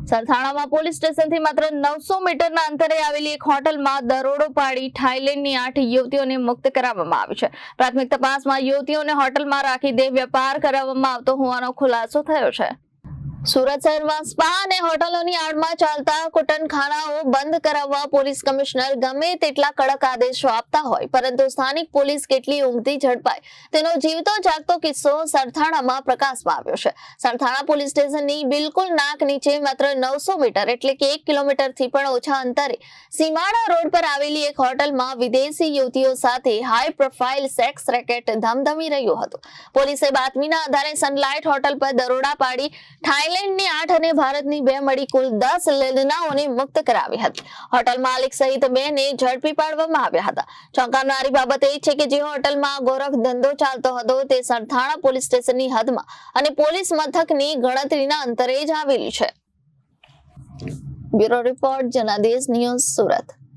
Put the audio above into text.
સરથાણામાં police સ્ટેશનથી માત્ર 900 મીટરના અંતરે આવેલી એક હોટલમાં દરોડો પાડી થાઈલેન્ડની 8 યુવતીઓને મુક્ત કરાવવામાં આવી છે। પ્રાથમિક તપાસમાં યુવતીઓને હોટલમાં રાખી દેહ વેપાર કરાવવામાં આવતો હોવાનો ખુલાસો થયો છે। સુરત શહેરમાં સ્પા અને હોટલોની આડમાં ચાલતા કુટનખાનાઓ બંધ કરાવવા પોલીસ કમિશનર ગમે તેટલા કડક આદેશો આપતા હોય, પરંતુ સ્થાનિક પોલીસ કેટલી ઊંઘતી ઝડપાય તેનો જીવતો જાગતો કિસ્સો સરથાણામાં પ્રકાશમાં આવ્યો છે। સરથાણા પોલીસ સ્ટેશનની બિલકુલ નાક નીચે માત્ર 900 મીટર એટલે કે 1 કિલોમીટરથી પણ ઓછા અંતરે સીમાડા રોડ પર આવેલી એક હોટલમાં વિદેશી યુવતીઓ સાથે હાઈ પ્રોફાઇલ સેક્સ રેકેટ ધમધમી રહ્યું હતું। પોલીસે બાતમીના આધારે સનલાઇટ હોટલ પર દરોડા પાડી થાઈલેન્ડની 8 અને ભારતની 2 મળી કુલ 10 લેનાઓને મુક્ત કરાવી હતી। હોટલ માલિક સહિત 2 ને ઝડપી પાડવામાં આવ્યા હતા। ચોંકાવનારી બાબત એ છે કે જે હોટલમાં ગોરખ ધંધો ચાલતો હતો તે સરથાણા પોલીસ સ્ટેશનની હદમાં અને પોલીસ મથકની ગણતરીના અંતરે જ આવેલી છે। Bureau report Janadesh news Surat.